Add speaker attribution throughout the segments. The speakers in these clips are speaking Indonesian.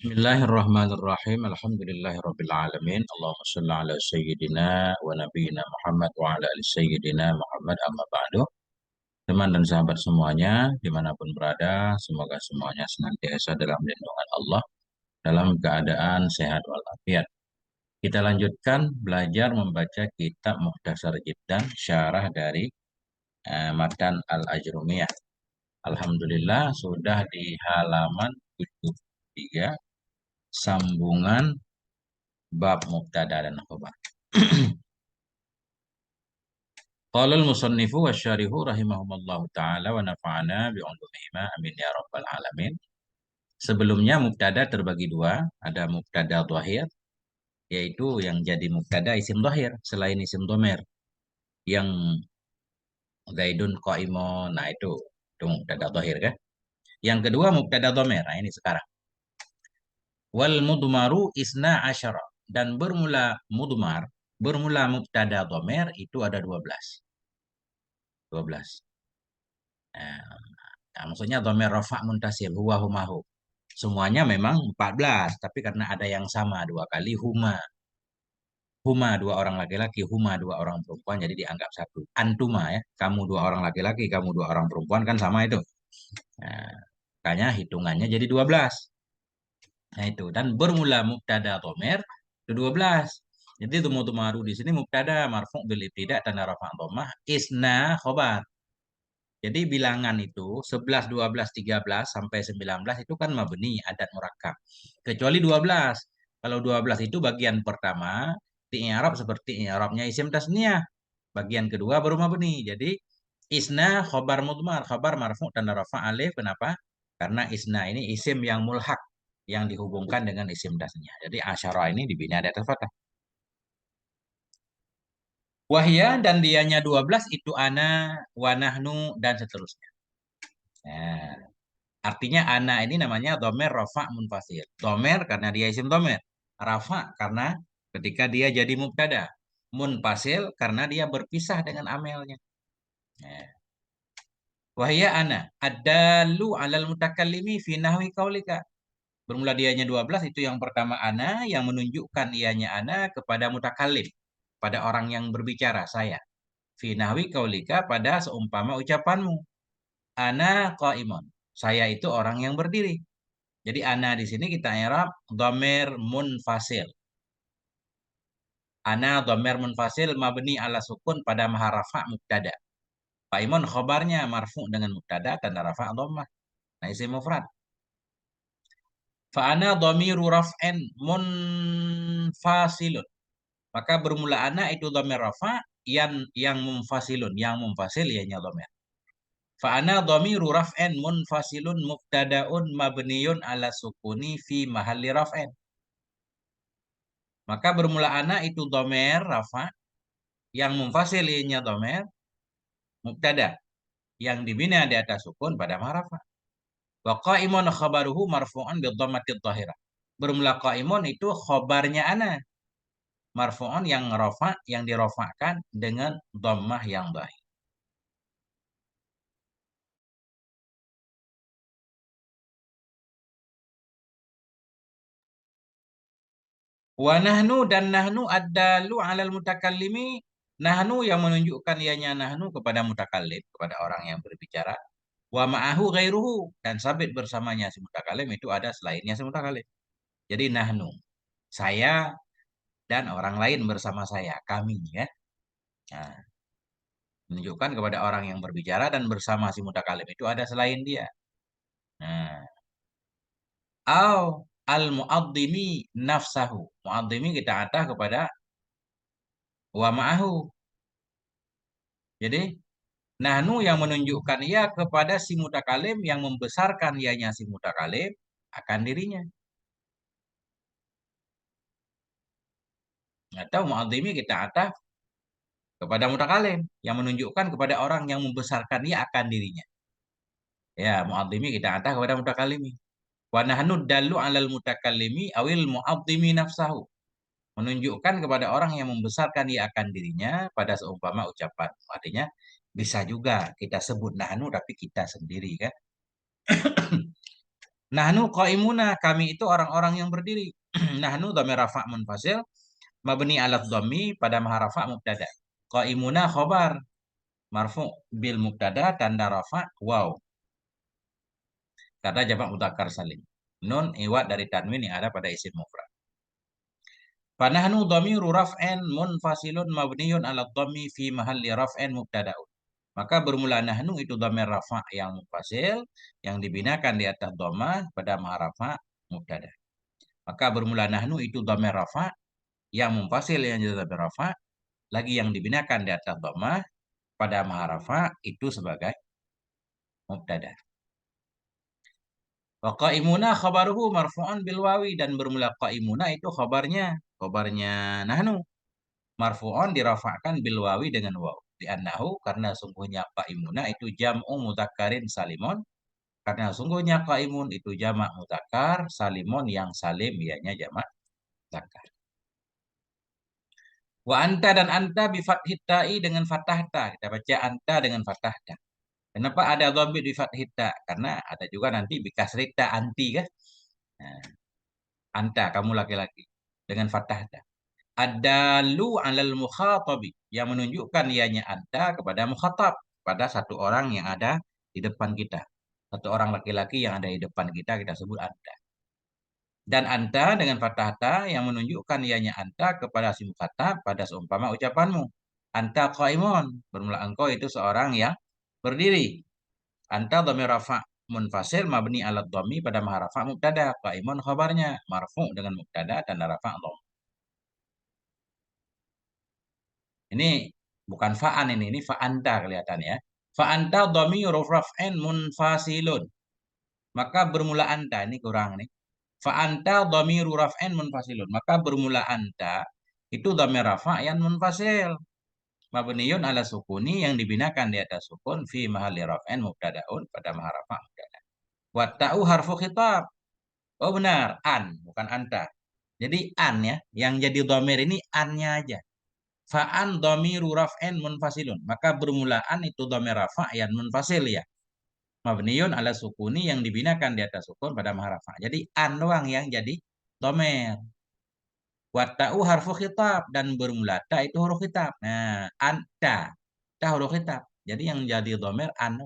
Speaker 1: Bismillahirrahmanirrahim. Alhamdulillahirabbil alamin. Allahumma shalli ala sayyidina wa nabiyyina Muhammad wa ala ali sayyidina Muhammad amma ba'du. Teman dan sahabat semuanya, dimanapun berada, semoga semuanya senantiasa dalam lindungan Allah, dalam keadaan sehat walafiat. Kita lanjutkan belajar membaca kitab Mukhtasar Jiddan, syarah dari Matan Al-Ajrumiyah. Alhamdulillah sudah di halaman 73, sambungan bab mubtada dan khabar. Qala al-musannifu wa syarihu rahimahumallahu ta'ala wa nafa'ana bi'ulumihima amin ya rabbal alamin. Sebelumnya mubtada terbagi dua, ada mubtada dhahir, yaitu yang jadi mubtada isim dhahir selain isim dhamir. Yang Zaidun qaimun, nah itu mubtada dhahir kan. Yang kedua mubtada dhamir, nah ini sekarang. Wal mudmaru isna asyara, dan bermula mubtada dhamir itu ada 12. 12. Nah, nah, maksudnya dhamir rafa' muntasil huwa humahu. Semuanya memang 14, tapi karena ada yang sama dua kali huma. Huma dua orang laki-laki, huma dua orang perempuan, jadi dianggap satu. Antuma ya, kamu dua orang laki-laki, kamu dua orang perempuan kan sama itu. Nah, makanya hitungannya jadi 12. Nah itu, dan bermula mubtada dhamir itu 12. Jadi maru di sini mubtada marfu' bil ibtida tanda rafa' dhammah isna khobar. Jadi bilangan itu 11, 12, 13 sampai 19 itu kan mabni adat murakkab. Kecuali 12. Kalau 12 itu bagian pertama di i'rab seperti i'rabnya isim tasniyah. Bagian kedua baru mabni. Jadi isna khobar mudmar, khobar marfu tanda rafa alif. Kenapa? Karena isna ini isim yang mulhak yang dihubungkan dengan isim tasniyah. Jadi asyara ini dibina di atas fathah. Wahya dan dianya 12 itu ana, wanahnu dan seterusnya. Nah, artinya ana ini namanya domer rofa munfasil. Domer karena dia isim domer. Rafa karena ketika dia jadi mubtada. Munfasil karena dia berpisah dengan amelnya. Nah, wahya ana adalu alal mutakallimi fi nahwi kaulika. Bermula dianya 12 itu yang pertama ana yang menunjukkan ianya ana kepada mutakallim. Pada orang yang berbicara saya. Fi nahwi kaulika pada seumpama ucapanmu. Ana qaimun. Saya itu orang yang berdiri. Jadi ana di sini kita i'rab dhamir munfasil. Ana dhamir munfasil mabni ala sukun pada maharafa mubtada. Qaimun khobarnya marfu dengan mubtada tanda rafa dhammah. Nah isim mufrad. Fa ana dhamiru raf'in munfasilun. Maka bermula ana itu dhamir rafa yang munfasilun, yang munfasil ianya dhamir. Fa ana dhamiru raf'in munfasilun mubtadaun mabniyun ala sukuni fi mahalli raf'in. Maka bermula ana itu domer rafa yang mufasilinya domer mubtada yang dibina di atas sukun pada mahrafa. Wa qaimun khabaruhu marfu'un bi dhammatid dhahirah. Bermula qaimun itu khabarnya ana marfu'un yang rafa yang dirafa'kan dengan dhammah yang dhahir. Wa nahnu dan nahnu ad-dalu 'alal mutakallimi. Nahnu yang menunjukkan ianya nahnu kepada mutakallim, kepada orang yang berbicara. Wa ma'ahu ghairuhu dan sabit bersamanya si mutakalim itu ada selainnya si mutakalim. Jadi nahnu, saya dan orang lain bersama saya, kami ya. Nah, menunjukkan kepada orang yang berbicara dan bersama si mutakalim itu ada selain dia. Nah, au al muaddimi nafsahu. Muaddimi kita atah kepada wa ma'ahu. Jadi nahnu yang menunjukkan ia kepada si mutakalim yang membesarkan ianya si mutakalim akan dirinya. Atau muadzimi kita atah kepada mutakalim yang menunjukkan kepada orang yang membesarkan ia akan dirinya. Ya, muadzimi kita atah kepada mutakalimi. Wa nahnu dallu 'alal mutakallimi awil muadzimi nafsahu. Menunjukkan kepada orang yang membesarkan ia akan dirinya pada seumpama ucapan. Artinya bisa juga kita sebut nahnu tapi kita sendiri kan. Nahnu qaimuna, kami itu orang-orang yang berdiri. Nahnu dhamir rafa' munfasil mabni ala dhammi pada maha rafa' mubtada. Qaimuna khobar marfu' bil mubtada tanda rafa' waw karena jamak mudzakkar salim. Nun iwad dari tanwin yang ada pada isim mufrad. Fanahnu dhamiru raf'in munfasilun mabniyun ala dhammi fi mahalli raf'in mubtada'un. Maka bermula nahnu itu dhamir rafa' yang munfasil yang dibinakan di atas dhammah pada maha rafa' mubtada. Maka bermula nahnu itu dhamir rafa' yang munfasil yang jadi dhamir rafa' lagi yang dibinakan di atas dhammah pada maha rafa' itu sebagai mubtada. Wa qaimuna khabaruhu marfu'un bil wawi dan bermula qaimuna itu khabarnya nahnu marfu'un dirafa'kan bil wawi dengan waw. Li'annahu karena sungguhnya qaimuna itu jam'u mudzakkarin salimun karena sungguhnya qaimun itu jamak mudzakkar salimun yang salim ianya jamak mudzakkar. Wa anta dan anta bi fathit ta'i dengan fathah ta. Kita baca anta dengan fathah ta. Kenapa ada dhamir di fathit ta? Karena ada juga nanti bi kasrit ta anti kan. Nah, anta kamu laki-laki dengan fathah ta. Ad-dalu 'alal mukhatabi yang menunjukkan ianya anta kepada mukhatab, pada satu orang yang ada di depan kita. Satu orang laki-laki yang ada di depan kita kita sebut anta. Dan anta dengan fathah ta yang menunjukkan ianya anta kepada si mukhatab pada seumpama ucapanmu. Anta qaimun, bermula engkau itu seorang yang berdiri. Anta dhamir rafa' munfasil mabni ala dhammi pada maha rafa' mubtada. Qaimun khabarnya marfu' dengan mubtada dan rafa' dhamm. Ini bukan fa'an ini fa'anta kelihatan ya. Fa'anta dhamiru raf'in munfasilun. Maka bermula anta, ini kurang nih. Fa'anta dhamiru raf'in munfasilun. Maka bermula anta itu dhamir rafa' yang munfasil. Mabniyun ala sukuni yang dibinakan di atas sukun fi mahalli raf'in mubtada'un pada maha rafa' mubtada. Wa ta'u harfu khitab. Oh benar, an, bukan anta. Jadi an ya, yang jadi dhamir ini an-nya aja. Fa'an dhamiru raf'in munfasilun. Maka bermulaan itu dhamir rafa' yang munfasil ya. Mabniyun ala sukuni yang dibinakan di atas sukun pada maha rafa'. Jadi an doang yang jadi dhamir. Wata'u harfu khitab dan bermula ta itu huruf khitab. Nah, anta. Ta huruf khitab. Jadi yang jadi dhamir an.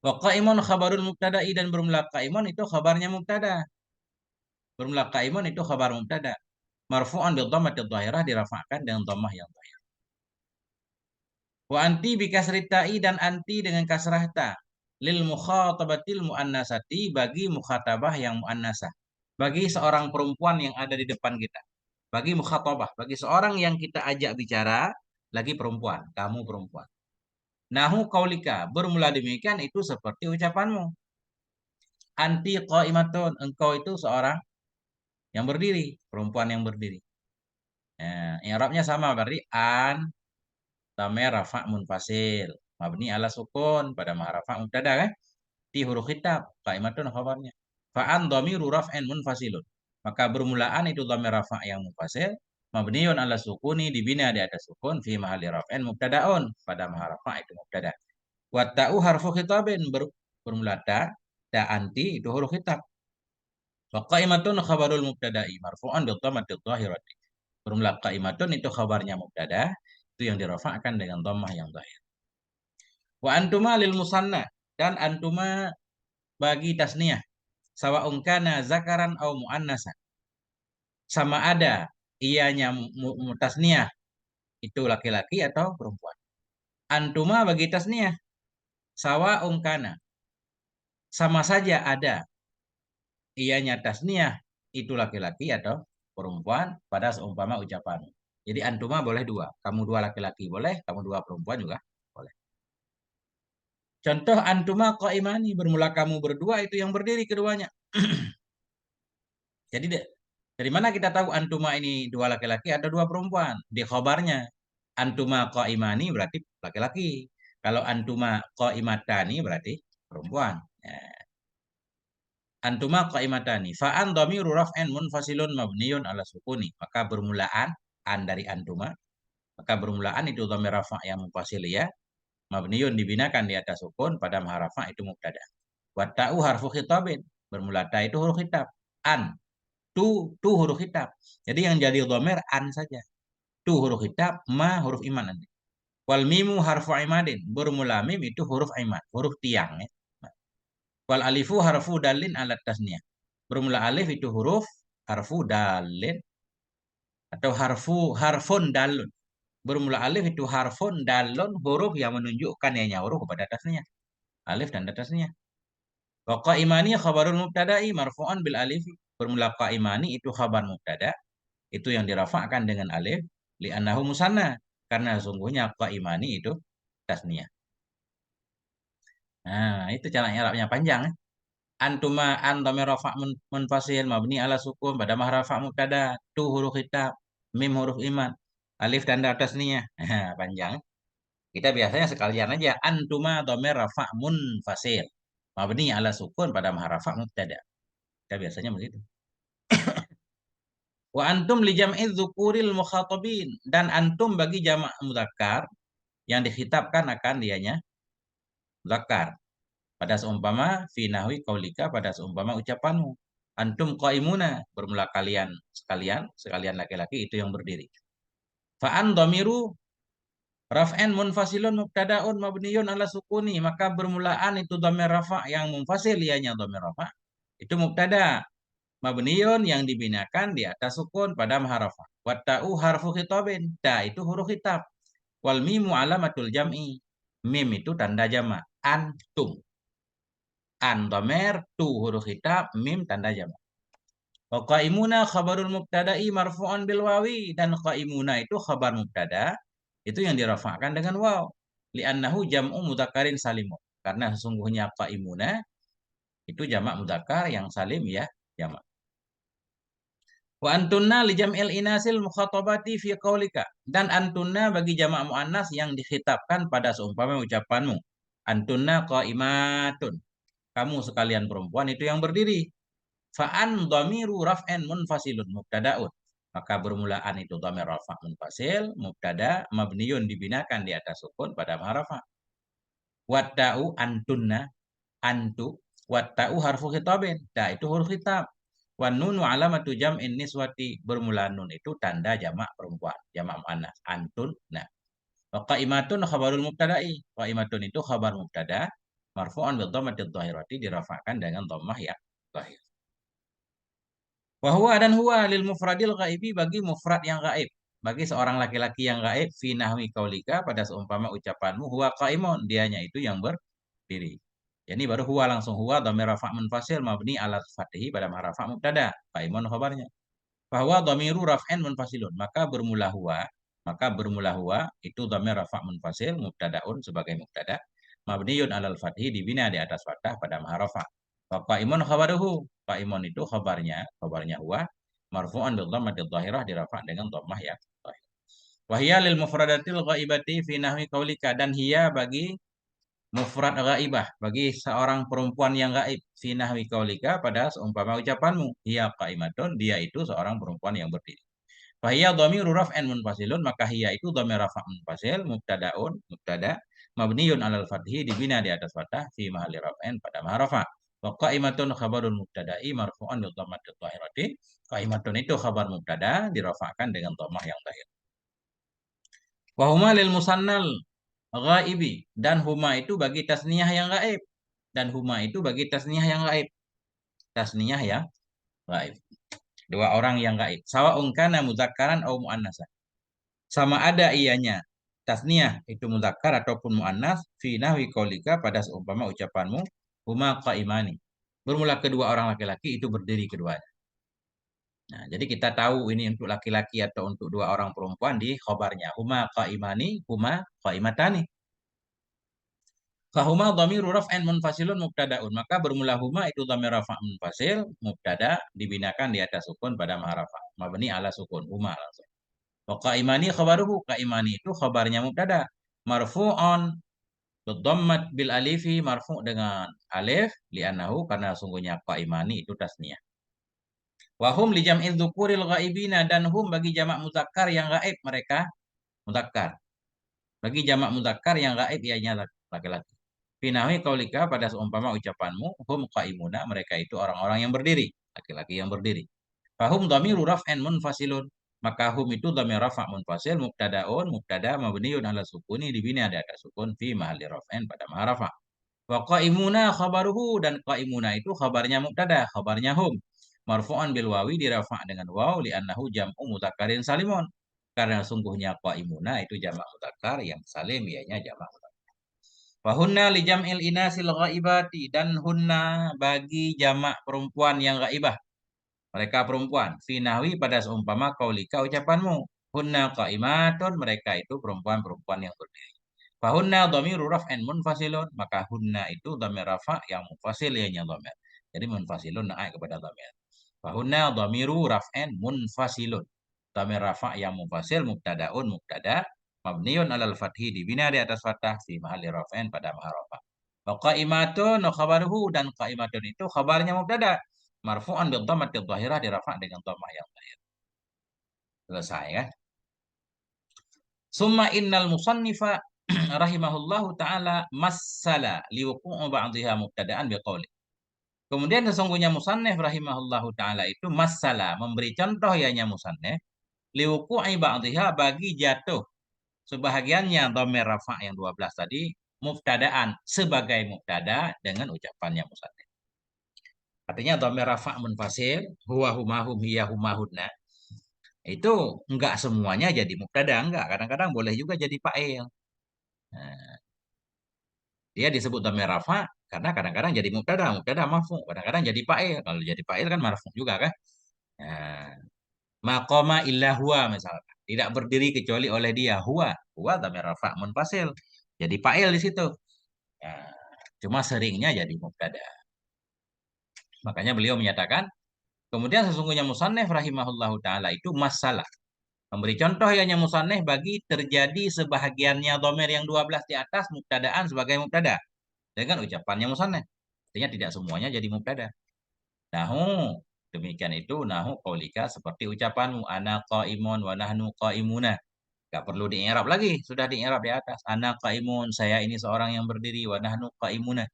Speaker 1: Wa qaimun khabarul mubtada'i dan bermula qaimun itu khabarnya mubtada. Bermula qaimun itu khabar mubtada. Marfu'an bil dhammati dhahirah dirafa'kan dengan dhammah yang dhahir. Wa anti bi kasri ta'i dan anti dengan kasrah ta. Lil mukhatabatil muannasati bagi mukhatabah yang muannasah. Bagi seorang perempuan yang ada di depan kita. Bagi mukhatabah, bagi seorang yang kita ajak bicara, lagi perempuan, kamu perempuan. Nahu kaulika, bermula demikian itu seperti ucapanmu. Anti qaimatun, engkau itu seorang yang berdiri, perempuan yang berdiri. Nah, i'rabnya sama berarti an dhamir rafa' munfasil mabni ala sukun pada ma rafa' mubtada kan di huruf khitab qaimatun khabarnya fa'an dhamiru raf'in munfasilun maka bermulaan itu dhamir rafa' yang munfasil mabniun ala sukuni dibina di atas sukun fi mahalli raf'in mubtada'un pada ma rafa' itu mubtada wa ta'u harfu khitabin bermula ta anti itu huruf khitab wa qaimatun khabarul mubtada'i marfu'an bi dhammati dhahirati bermula qaimatun itu khabarnya mubtada itu yang dirafa'kan dengan dhammah yang dhahir. Wa antuma lil musanna dan antuma bagi tasniyah sawa'un kana zakaran au muannasa. Sama ada ianya tasniyah itu laki-laki atau perempuan. Antuma bagi tasniyah sawa'un kana sama saja ada ianya tasniyah itu laki-laki atau perempuan pada seumpama ucapan. Jadi antuma boleh dua. Kamu dua laki-laki boleh, kamu dua perempuan juga boleh. Contoh antuma qaimani bermula kamu berdua itu yang berdiri keduanya. Jadi dari mana kita tahu antuma ini dua laki-laki atau dua perempuan? Di khabarnya. Antuma qaimani berarti laki-laki. Kalau antuma qaimatani berarti perempuan. Ya. Antuma qaimatani. Fa'an dhamiru raf'in munfasilun mabniyun ala sukuni. Maka bermulaan an dari antuma. Maka bermulaan itu dhamir rafa' yang munfasil ya. Mabniyun dibinakan di atas sukun pada maha rafa' itu mubtada. Wa ta'u harfu khitabin. Bermula ta itu huruf khitab. An. Tu huruf khitab. Jadi yang jadi dhamir an saja. Tu huruf khitab, ma huruf iman nanti. Wal mimu harfu imadin. Bermula mim itu huruf imad, huruf tiang ya. Wal alifu harfu dalin alat tasniyah. Bermula alif itu huruf harfu dalin atau harfun dalun. Bermula alif itu harfun dalun, huruf yang menunjukkan yang huruf kepada tasniyah. Alif dan tasniyah. Wa qaimani khabarul mubtada'i marfu'an bil alif. Bermula qaimani itu khabar mubtada, itu yang dirafa'kan dengan alif li'annahu musanna, karena sungguhnya qaimani itu tasniyah. Nah, itu cara i'rabnya panjang ya. Antuma an dhamir rafa' munfasil mabni ala sukun pada mahrafa mubtada, tu huruf khitab, mim huruf iman, alif tanda tasniyah. Nah, panjang. Kita biasanya sekalian aja antuma dhamir rafa' munfasil mabni ala sukun pada mahrafa mubtada. Kita biasanya begitu. Wa antum li jam'i dzukuril mukhatabin, dan antum bagi jamak mudzakkar yang dikhitabkan akan dianya mudzakkar. Pada seumpama fi nahwi qaulika, pada seumpama ucapanmu. Antum qaimuna, bermula kalian sekalian laki-laki itu yang berdiri. Fa an dhamiru raf'an munfasilun mubtada'un mabniyun ala sukuni, maka bermulaan itu dhamir rafa' yang munfasil ianya dhamir rafa'. Itu mubtada mabniyun yang dibinakan di atas sukun pada maharafa. Wa ta'u harfu khitabin, ta itu huruf khitab. Wal mimu alamatul jam'i, mim itu tanda jamak. Antum. An dhamir, tu huruf khitab, mim tanda jamak. Wa qaimuna khabarul mubtada'i marfu'an bil wawi, dan qaimuna itu khabar mubtada itu yang dirafa'kan dengan waw. Li'annahu jam'u mudzakkarin salim. Karena sesungguhnya qaimuna itu jamak mudzakkar yang salim ya, jamak. Wa antunna li jam'il inasil mukhatabati fi qaulika, dan antunna bagi jamak muannas yang dikhitabkan pada seumpama ucapanmu. Antunna qaimatun. Kamu sekalian perempuan itu yang berdiri. Fa an dhamiru raf'an munfasilun mubtada'un. Maka bermulaan itu dhamir rafa' munfasil, mubtada mabniyun dibinakan di atas sukun pada mahrafa. Wa ta'u antunna, antu, wa ta'u harfu khitabin. Ta itu huruf khitab. Wan nunu alamatu jam'in niswati, bermula nun itu tanda jamak perempuan, jamak muannas. Antun. Nah, wa qaimatun khabarul mubtada'i. Qaimatun itu khabar mubtada marfu'an bi dhammati dhahirati, dirafa'kan dengan dhammah ya dhahir. Wa huwa, dan huwa lil mufradil ghaibi, bagi mufrad yang gaib, bagi seorang laki-laki yang gaib, fi nahwi qaulika, pada seumpama ucapanmu, huwa qaimun, dianya itu yang berdiri. Jadi baru huwa, langsung huwa dhamir rafa' munfasil mabni ala fathhi pada mahrafa mubtada, qaimun khabarnya. Bahwa dhamiru raf'an munfasilun, maka bermula huwa itu dhamir rafa' munfasil mubtadaun sebagai mubtada, mabniun alal fathhi dibina di atas fathah pada mahrafa. Wa qaimun khabaruhu, qaimun itu khabarnya huwa marfu'an bil dhammati dhahirah, dirafa' dengan dhammah ya dhahir. Wa hiya lil mufradatil ghaibati fi nahwi qaulika, dan hiya bagi mufrad ghaibah, bagi seorang perempuan yang gaib, fi nahwi qaulika, pada seumpama ucapanmu, hiya qaimatun, dia itu seorang perempuan yang berdiri. Fa hiya dhamiru raf'an munfasilun, maka hiya itu dhamir rafa' munfasil mubtada mabniyun alal fathi, dibina di atas fathah, fi mahalli raf'an pada mahrafa. Wa qaimatun khabarul mubtada'i marfu'an bi dhammati dhahirati. Qaimatun itu khabar mubtada dirafa'kan dengan dhammah yang dhahir. Wa huma lil musannal ghaibi, dan huma itu bagi tasniyah yang gaib, dan huma itu bagi tasniyah yang gaib. Tasniyah yang gaib, dua orang yang gaib. Sawa'un kana mudzakkaran au muannatsan, sama ada ianya tasniyah itu mudzakkar ataupun muannas, fi nahwi qaulika, pada seumpama ucapanmu, huma qaimani, bermula kedua orang laki-laki itu berdiri keduanya. Nah, jadi kita tahu ini untuk laki-laki atau untuk dua orang perempuan di khobarnya. Huma qaimani, huma qaimatani. Fahuma dhamiru raf'an munfasilun mubtada'un. Maka bermula huma itu dhamir rafa' munfasil, mubtada dibinakan di atas sukun pada mahrafa. Mabni ala sukun, huma langsung. Wa qaimani khabaruhu, qaimani itu khabarnya mubtada. Marfu'on bidhammat bil alifi, marfu' dengan alif, li'annahu, karena sungguhnya qaimani itu tasniyah. Wa hum li jam'i dzukuril ghaibina, dan hum bagi jamak mudzakkar yang gaib, mereka mudzakkar. Bagi jamak mudzakkar yang gaib ianya laki-laki. Finawi kaulika pada seumpama ucapanmu, hum qaimuna, mereka itu orang-orang yang berdiri, laki-laki yang berdiri. Fahum dhamiru raf'an munfasilun. Maka hum itu dhamir rafa' munfasil, mubtada'un, mubtada mabniun ala sukuni, dibina ada sukun fi mahalli raf'an pada maha rafa'. Wa qaimuna khabaruhu, dan qaimuna itu khabarnya mubtada, khabarnya hum. Marfu'an bil wawi, dirafa' dengan waw, li'annahu jam'u mudzakkharin salimun. Karena sungguhnya qaimuna itu jamak mudzakkar yang salim, ianya jamak mudzakkar. Fahunna li jam'il inasil ghaibati, dan hunna bagi jamak perempuan yang ghaibah. Mereka perempuan. Finahwi pada seumpama kaulika ucapanmu. Hunna qaimatun, mereka itu perempuan-perempuan yang berdiri. Fahunna dhamiru raf'in munfasilun, maka hunna itu dhamir rafa yang munfasil ianya dhamir. Jadi munfasilun naik kepada dhamir. Fahunna dhamiru raf'in munfasilun. Dhamir rafa yang munfasil, mubtadaun mubtada mabniun alal fathi, dibina di atas fathah fi mahalli raf'in pada maha rafa. Wa qaimatun khabaruhu, dan qaimatun itu khabarnya mubtada marfu'an bil dhammatil dhahirah, dirafa dengan dhammah yang dhahir. Selesai ya. Summa innal musannifa rahimahullahu taala massala liwuqu'u ba'dhiha mubtada'an biqauli. Kemudian sesungguhnya musannif rahimahullahu taala itu massala, memberi contoh ianya musannif, liwuqu'i ba'dhiha, bagi jatuh sebahagiannya dhamir rafa yang 12 tadi mubtadaan sebagai mubtada dengan ucapannya musannif. Artinya dhamir rafa munfasil, huwa humahum hiya humahunna, itu enggak semuanya jadi mubtada, enggak. Kadang-kadang boleh juga jadi fa'il. Nah, dia disebut dhamir rafa karena kadang-kadang jadi mubtada, mubtada marfu, kadang-kadang jadi fa'il. Kalau jadi fa'il kan marfu juga kan. Nah, maqama illa huwa misalkan. Tidak berdiri kecuali oleh dia. Huwa dhamir rafa munfasil. Jadi fa'il di situ. Nah, cuma seringnya jadi mubtada. Makanya beliau menyatakan, kemudian sesungguhnya musannif rahimahullahu taala itu masalah. Memberi contoh ianya musannif bagi terjadi sebahagiannya dhamir yang 12 di atas mubtadaan sebagai mubtada dengan ucapannya musannif. Artinya tidak semuanya jadi mubtada. Nahu, demikian itu nahu qaulika, seperti ucapanmu ana qaimun wa nahnu qaimuna. Gak perlu di-i'rab lagi, sudah di-i'rab di atas. Ana qaimun, saya ini seorang yang berdiri, wa nahnu qaimuna.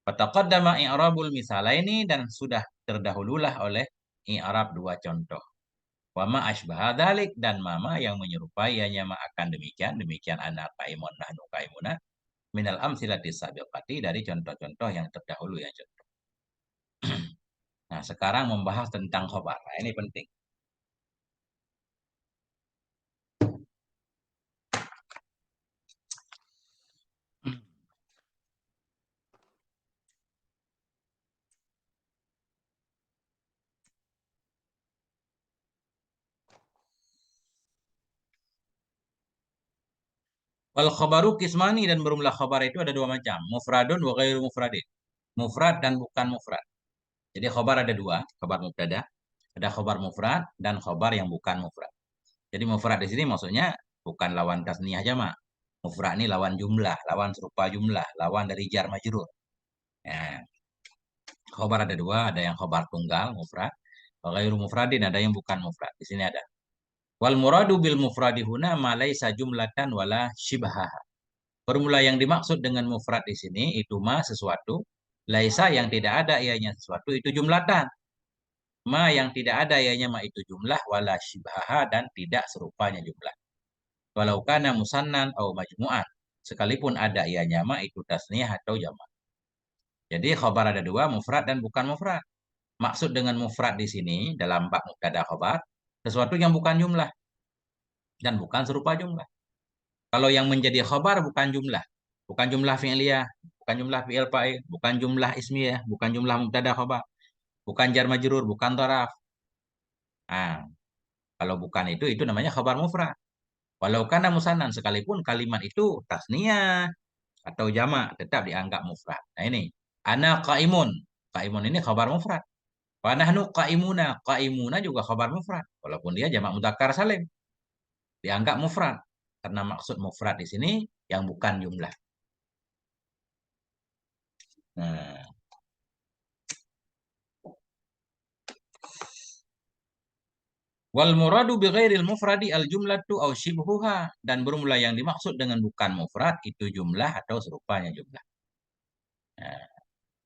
Speaker 1: Fataqaddama i'rabul misalaini, dan sudah terdahululah oleh i'rab dua contoh. Wa ma asbaha dzalik, dan mama yang menyerupai hanya ma akan demikian, demikian ana qaimun nahnu qaimuna minal amsilati sabiqati, dari contoh-contoh yang terdahulu ya contoh. Nah, sekarang membahas tentang khobar. Nah, ini penting. Wal khobaru kismani, dan berumlah khobar itu ada dua macam. Mufradun wa ghairu mufradin. Mufrad dan bukan mufrad. Jadi khobar ada dua, khobar mubtada. Ada khobar mufrad dan khobar yang bukan mufrad. Jadi mufrad di sini maksudnya bukan lawan tasniyah jamak. Mufrad ini lawan jumlah, lawan serupa jumlah, lawan dari jar majrur. Ya. Khobar ada dua, ada yang khobar tunggal, mufrad. Wa ghairu mufradin, ada yang bukan mufrad. Di sini ada. Wal muradu bil mufradi huna ma laisa jumlatan wala shibhaha. Formula yang dimaksud dengan mufrad di sini itu ma sesuatu, laisa yang tidak ada ianya sesuatu itu jumlatan. Ma yang tidak ada ianya ma itu jumlah, wala shibhaha, dan tidak serupanya jumlah. Walau kana musannan atau majmu'an, sekalipun ada ianya ma itu tasniyah atau jamak. Jadi khabar ada dua, mufrad dan bukan mufrad. Maksud dengan mufrad di sini dalam bab mubtada khabar, sesuatu yang bukan jumlah dan bukan serupa jumlah. Kalau yang menjadi khabar bukan jumlah, bukan jumlah fi'liyah, bukan jumlah fi'il fa'il, bukan jumlah ismiyah, bukan jumlah mubtada khabar, bukan jar majrur, bukan dharaf. Nah, kalau bukan itu namanya khabar mufrad. Walau kana musannan, sekalipun kalimat itu tasniyah atau jamak, tetap dianggap mufrad. Nah ini, ana qaimun. Qaimun ini khabar mufrad. Wa nahnu qaimuna. Qaimuna juga khabar mufrad. Walaupun dia jamak mudzakkar salim, dianggap mufrad. Karena maksud mufrad di sini yang bukan jumlah. Nah, wal muradu bi ghairil mufradi al jumlatu aw shibhuha, dan bermula yang dimaksud dengan bukan mufrad itu jumlah atau serupanya jumlah. Nah,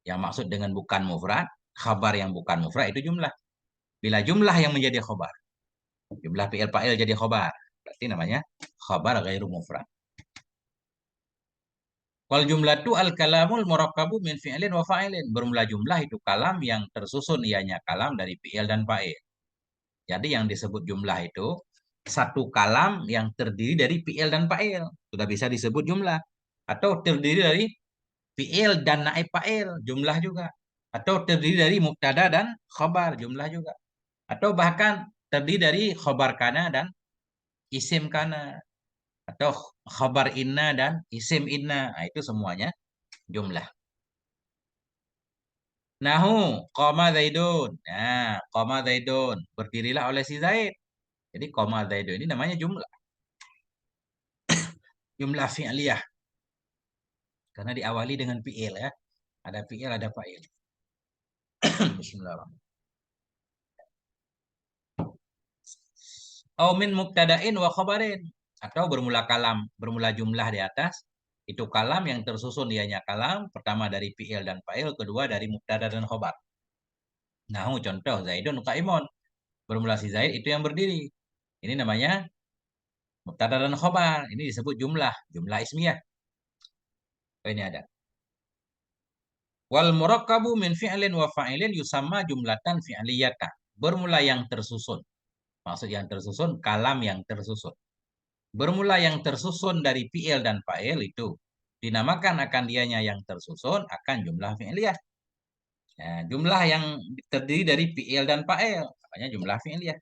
Speaker 1: yang maksud dengan bukan mufrad, khabar yang bukan mufrad itu jumlah. Bila jumlah yang menjadi khabar, jumlah fi'il fa'il jadi khabar, berarti namanya khabar ghairu mufrad. Wal jumlah itu al kalamul murakkabu min fi'lin wa fa'ilin. Bermula jumlah itu kalam yang tersusun ianya kalam dari fi'il dan fa'il. Jadi yang disebut jumlah itu satu kalam yang terdiri dari fi'il dan fa'il. Sudah bisa disebut jumlah. Atau terdiri dari fi'il dan naib fa'il, jumlah juga. Atau terdiri dari mubtada dan khabar, jumlah juga. Atau bahkan terdiri dari khabar kana dan isim kana. Atau khabar inna dan isim inna. Nah, itu semuanya jumlah. Nahu, koma Zaidun. Nah, koma Zaidun. Berdirilah oleh si Zaid. Jadi koma Zaidun ini namanya jumlah. Jumlah fi'liyah. Karena diawali dengan fi'il ya. Ada fi'il, ada fa'il. Bismillahirrahmanirrahim. Au min mubtada'in wa khabarin. Atau bermula kalam, bermula jumlah di atas. Itu kalam yang tersusun dianya kalam. Pertama dari fi'il dan fa'il. Kedua dari mubtada dan khabar. Nahu contoh Zaidun qaimun. Bermula si Zaid itu yang berdiri. Ini namanya mubtada dan khabar. Ini disebut jumlah. Jumlah ismiyah. Oh, ini ada. Wal murakkabu min fi'lin wa fa'ilin yusamma jumlatan fi'liyatan. Bermula yang tersusun. Maksud yang tersusun, kalam yang tersusun. Bermula yang tersusun dari fi'il dan fa'il itu dinamakan akan dianya yang tersusun akan jumlah fi'liyah. Nah, jumlah yang terdiri dari fi'il dan fa'il, namanya jumlah fi'liyah.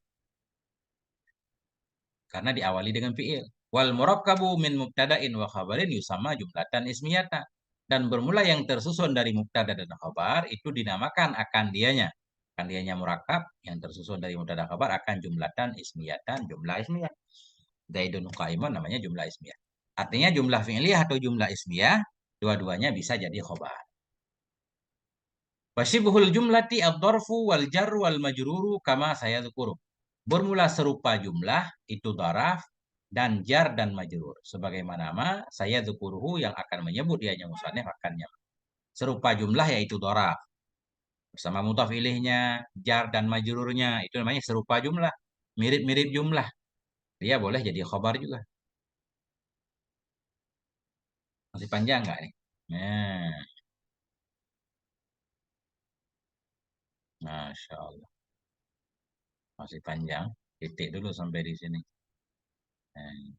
Speaker 1: Karena diawali dengan fi'il. Wal murakkabu min mubtada'in wa khabarin yusamma jumlatan ismiyata. Dan bermula yang tersusun dari mubtada dan khabar itu dinamakan akan dianya. Akan dianya murakkab yang tersusun dari mubtada khabar akan jumlatan ismiyatan, jumlah ismiyah. Zaidun qaimun namanya jumlah ismiyah. Artinya jumlah fi'liyah atau jumlah ismiyah, dua-duanya bisa jadi khobar. Wasibhul jumlati ad-dharfu wal jarru wal majruru kama saya dzukuru. Bermula serupa jumlah itu dharaf dan jar dan majrur. Sebagaimana nama saya dzukuruhu yang akan menyebut dianya musannif akannya. Serupa jumlah yaitu dharaf. Bersama mudhaf ilaihinya, jar dan majrurnya. Itu namanya serupa jumlah. Mirip-mirip jumlah. Dia boleh jadi khobar juga. Masih panjang nggak nih? Nah, Masya Allah. Masih panjang. Titik dulu sampai di sini. Nah,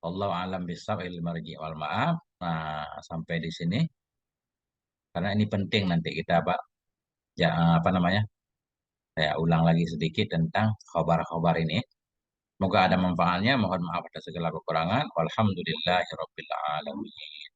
Speaker 1: Allah alam bisawab ilmu marji wal ma'af. Nah, sampai di sini. Karena ini penting nanti kita ya, apa namanya? Saya ulang lagi sedikit tentang khobar-khobar ini. Semoga ada manfaatnya. Mohon maaf atas segala kekurangan. Walhamdulillahirabbil alamin.